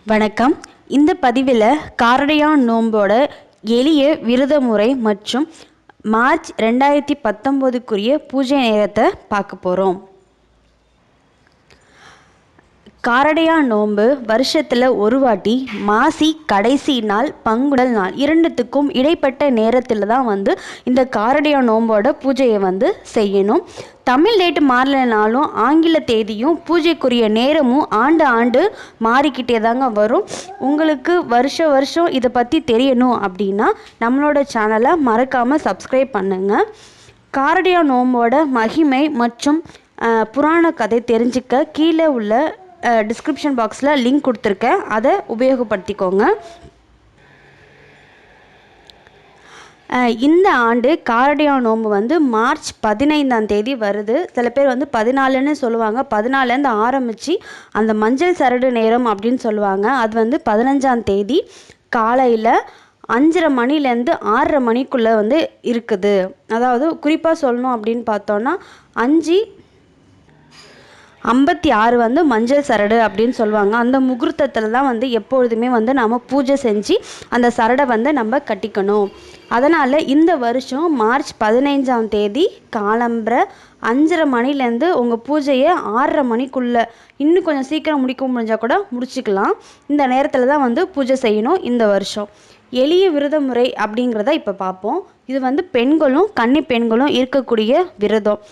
வணக்கம். இந்த பதிவில் காரடையான் நோம்போட எளிய விரத முறை மற்றும் மார்ச் 2019க்குரிய பூஜை நேரத்தை பார்க்க போகிறோம். காரடையான் நோன்பு வருஷத்தில் ஒரு வாட்டி மாசி கடைசி நாள் பங்குடல் நாள் இரண்டுத்துக்கும் இடைப்பட்ட நேரத்தில் தான் இந்த காரடையான் நோம்போட பூஜையை செய்யணும். தமிழ் டேட்டு மாறலைனாலும் ஆங்கில தேதியும் பூஜைக்குரிய நேரமும் ஆண்டு மாறிக்கிட்டே தாங்க வரும். உங்களுக்கு வருஷம் இதை பற்றி தெரியணும் அப்படின்னா நம்மளோட சேனலை மறக்காமல் சப்ஸ்கிரைப் பண்ணுங்கள். காரடையான் நோம்போட மகிமை மற்றும் புராண கதை தெரிஞ்சுக்க கீழே உள்ள டிஸ்கிரிப்ஷன் பாக்ஸில் லிங்க் கொடுத்துருக்கேன், அதை உபயோகப்படுத்திக்கோங்க. இந்த ஆண்டு காரடையான் நோன்பு மார்ச் 15ஆம் தேதி வருது. சில பேர் 14ன்னு சொல்லுவாங்க. 14லேருந்து ஆரம்பித்து அந்த மஞ்சள் சரடு நேரம் அப்படின்னு சொல்லுவாங்க. அது 15ஆம் தேதி காலையில் 5:30 மணிலேருந்து 6:30 மணிக்குள்ளே இருக்குது. அதாவது குறிப்பாக சொல்லணும் அப்படின்னு பார்த்தோன்னா 5:56 மஞ்சள் சரடு அப்படின்னு சொல்லுவாங்க. அந்த முகூர்த்தத்தில் தான் எப்பொழுதுமே நம்ம பூஜை செஞ்சு அந்த சரடை நம்ம கட்டிக்கணும். அதனால் இந்த வருஷம் மார்ச் 15ஆம் தேதி காலம்பரை 5:30 மணிலேருந்து உங்கள் பூஜையை 6:30 மணிக்குள்ளே இன்னும் கொஞ்சம் சீக்கிரம் முடிக்க முடிஞ்சால் கூட முடிச்சுக்கலாம். இந்த நேரத்தில் தான் பூஜை செய்யணும். இந்த வருஷம் எளிய விரத முறை அப்படிங்கிறத இப்போ பார்ப்போம். இது பெண்களும் கன்னி பெண்களும் இருக்கக்கூடிய விரதம்.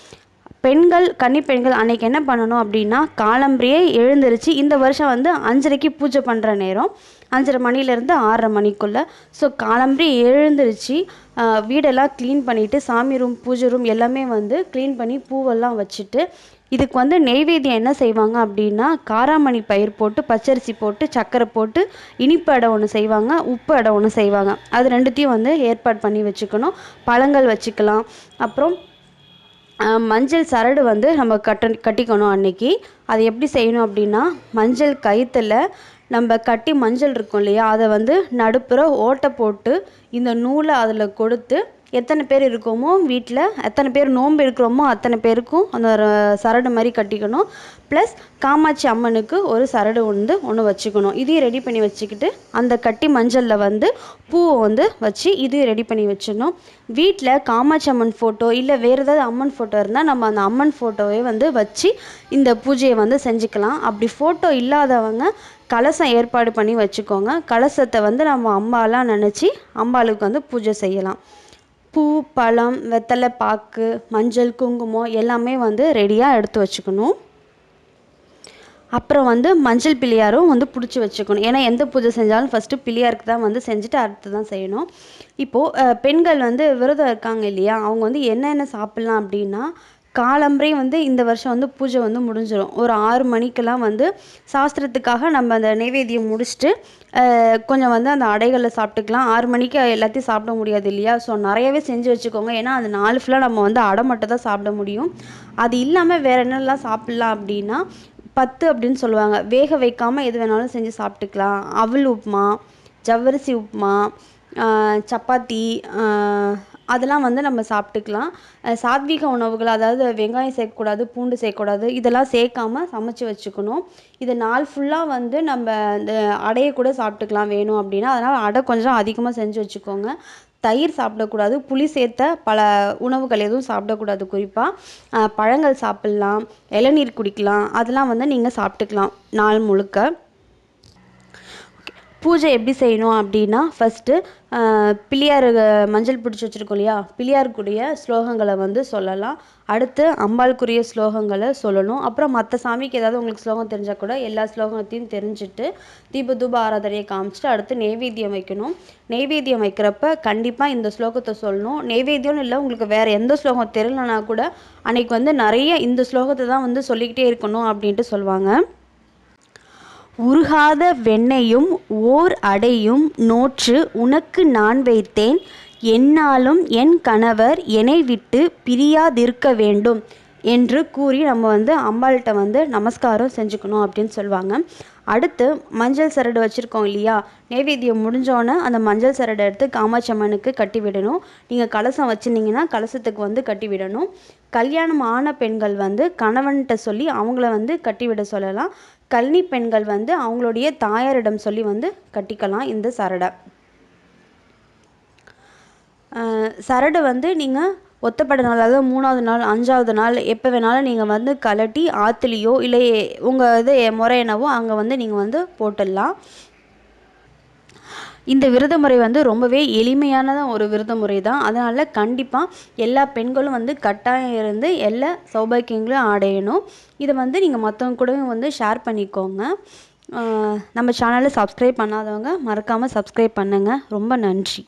கன்னி பெண்கள் அன்றைக்கி என்ன பண்ணணும் அப்படின்னா காலம்பரையே எழுந்திருச்சு இந்த வருஷம் 5:30க்கு பூஜை பண்ணுற நேரம் 5:30 மணிலேருந்து 6:30 மணிக்குள்ளே. ஸோ காலம்பரி எழுந்திருச்சு வீடெல்லாம் க்ளீன் பண்ணிவிட்டு சாமி ரூம் பூஜை ரூம் எல்லாமே க்ளீன் பண்ணி பூவெல்லாம் வச்சுட்டு இதுக்கு நெய்வேத்தியம் என்ன செய்வாங்க அப்படின்னா காராமணி பயிர் போட்டு பச்சரிசி போட்டு சர்க்கரை போட்டு இனிப்பு அடை ஒன்று செய்வாங்க, உப்பு அடை ஒன்று செய்வாங்க. அது ரெண்டுத்தையும் ஏற்பாடு பண்ணி வச்சுக்கணும். பழங்கள் வச்சுக்கலாம். அப்புறம் மஞ்சள் சரடு நம்ம கட்டிக்கணும் அன்னைக்கு. அது எப்படி செய்யணும் அப்படின்னா மஞ்சள் கயிற்றுல நம்ம கட்டி மஞ்சள் இருக்கும் இல்லையா, அதை நடுப்புற ஓட்டை போட்டு இந்த நூலை அதில் கொடுத்து எத்தனை பேர் இருக்கோமோ வீட்டில் எத்தனை பேர் நோன்பு இருக்கிறோமோ அத்தனை பேருக்கும் அந்த சரடு மாதிரி கட்டிக்கணும். ப்ளஸ் காமாட்சி அம்மனுக்கு ஒரு சரடு ஒன்று வச்சுக்கணும். இதையும் ரெடி பண்ணி வச்சுக்கிட்டு அந்த கட்டி மஞ்சளில் பூவை வச்சு இதையும் ரெடி பண்ணி வச்சிடணும். வீட்டில் காமாட்சி அம்மன் ஃபோட்டோ இல்லை வேறு ஏதாவது அம்மன் ஃபோட்டோ இருந்தால் நம்ம அந்த அம்மன் ஃபோட்டோவை வச்சு இந்த பூஜையை செஞ்சுக்கலாம். அப்படி ஃபோட்டோ இல்லாதவங்க கலசம் ஏற்பாடு பண்ணி வச்சுக்கோங்க. கலசத்தை நம்ம அம்பாலாம் நினச்சி அம்பாளுக்கு பூஜை செய்யலாம். பூ பழம் வெத்தலை பாக்கு மஞ்சள் குங்குமம் எல்லாமே ரெடியாக எடுத்து வச்சுக்கணும். அப்புறம் மஞ்சள் பிள்ளையாரும் பிடிச்சி வச்சுக்கணும். ஏன்னா எந்த பூஜை செஞ்சாலும் ஃபஸ்ட்டு பிள்ளையாருக்கு தான் செஞ்சுட்டு அடுத்து தான் செய்யணும். இப்போது பெண்கள் விரதம் இருக்காங்க இல்லையா, அவங்க என்னென்ன சாப்பிட்லாம் அப்படின்னா காலம்பரை இந்த வருஷம் பூஜை முடிஞ்சிடும். ஒரு 6 மணிக்கெல்லாம் சாஸ்திரத்துக்காக நம்ம அந்த நைவேத்தியம் முடிச்சுட்டு கொஞ்சம் அந்த அடைகளை சாப்பிட்டுக்கலாம். 6 மணிக்கு எல்லாத்தையும் சாப்பிட முடியாது இல்லையா, ஸோ நிறையவே செஞ்சு வச்சுக்கோங்க. ஏன்னா அந்த நாள் ஃபுல்லாக நம்ம அடை மட்டும் தான் சாப்பிட முடியும். அது இல்லாமல் வேறு என்னெல்லாம் சாப்பிட்லாம் அப்படின்னா 10 அப்படின்னு சொல்லுவாங்க. வேக வைக்காமல் எது வேணாலும் செஞ்சு சாப்பிட்டுக்கலாம். அவல் உப்புமா, ஜவ்வரிசி உப்புமா, சப்பாத்தி அதெல்லாம் நம்ம சாப்பிட்டுக்கலாம். சாத்வீக உணவுகள், அதாவது வெங்காயம் சேர்க்கக்கூடாது, பூண்டு சேர்க்கக்கூடாது, இதெல்லாம் சேர்க்காம சமைச்சு வச்சுக்கணும். இது நாள் ஃபுல்லாக நம்ம இந்த அடையை கூட சாப்பிட்டுக்கலாம் வேணும் அப்படின்னா. அதனால் அடை கொஞ்சம் அதிகமாக செஞ்சு வச்சுக்கோங்க. தயிர் சாப்பிடக்கூடாது, புளி சேர்த்த பல உணவுகள் எதுவும் சாப்பிடக்கூடாது. குறிப்பாக பழங்கள் சாப்பிட்லாம், இளநீர் குடிக்கலாம், அதெல்லாம் நீங்கள் சாப்பிட்டுக்கலாம் நாள் முழுக்க. பூஜை எப்படி செய்யணும் அப்படின்னா ஃபஸ்ட்டு பிள்ளையார் மஞ்சள் பிடிச்சி வச்சுருக்கோம் இல்லையா, பிள்ளையாருக்குரிய ஸ்லோகங்களை சொல்லலாம். அடுத்து அம்பாளுக்குரிய ஸ்லோகங்களை சொல்லணும். அப்புறம் மற்ற சாமிக்கு ஏதாவது உங்களுக்கு ஸ்லோகம் தெரிஞ்சால் கூட எல்லா ஸ்லோகத்தையும் தெரிஞ்சுட்டு தூப ஆராதனையை காமிச்சிட்டு அடுத்து நெய்வேத்தியம் வைக்கணும். நெய்வேத்தியம் வைக்கிறப்ப கண்டிப்பாக இந்த ஸ்லோகத்தை சொல்லணும். நெய்வேத்தியம்னு இல்லை, உங்களுக்கு வேறு எந்த ஸ்லோகம் தெரியலனா கூட அன்றைக்கி நிறைய இந்த ஸ்லோகத்தை தான் சொல்லிக்கிட்டே இருக்கணும் அப்படின்ட்டு சொல்லுவாங்க. உருகாத வெண்ணையும் ஓர் அடையும் நோற்று உனக்கு நான் வைத்தேன், என்னாலும் என் கணவர் என்னை விட்டு பிரியாதிருக்க வேண்டும். என்று கூறி நம்ம வந்து அம்பாள்கிட்ட வந்து நமஸ்காரம் செஞ்சுக்கணும் அப்படின்னு சொல்லுவாங்க. அடுத்து மஞ்சள் சரடு வச்சுருக்கோம் இல்லையா, நைவேத்தியம் முடிஞ்சோடனே அந்த மஞ்சள் சரடை எடுத்து காமாட்சி அம்மனுக்கு கட்டி விடணும். நீங்கள் கலசம் வச்சுருந்தீங்கன்னா கலசத்துக்கு வந்து கட்டி விடணும். கல்யாணம் ஆன பெண்கள் வந்து கணவன்கிட்ட சொல்லி அவங்கள வந்து கட்டிவிட சொல்லலாம். கன்னி பெண்கள் வந்து அவங்களுடைய தாயாரிடம் சொல்லி வந்து கட்டிக்கலாம் இந்த சரடை. சரடு வந்து நீங்கள் ஒத்தப்பட நாள், அதாவது 3வது நாள் 5வது நாள் எப்போ வேணாலும் நீங்கள் வந்து கழட்டி ஆற்றுலையோ இல்லை உங்கள் இது முறை என்னவோ அங்கே வந்து நீங்கள் வந்து போட்டுடலாம். இந்த விரத முறை வந்து ரொம்பவே எளிமையான ஒரு விரத முறை தான். அதனால் கண்டிப்பாக எல்லா பெண்களும் வந்து கட்டாயம் இருந்து எல்லா சௌபாக்கியங்களும் அடையணும். இதை வந்து நீங்கள் மற்றவங்க கூடவும் வந்து ஷேர் பண்ணிக்கோங்க. நம்ம சேனலை சப்ஸ்கிரைப் பண்ணாதவங்க மறக்காமல் சப்ஸ்கிரைப் பண்ணுங்கள். ரொம்ப நன்றி.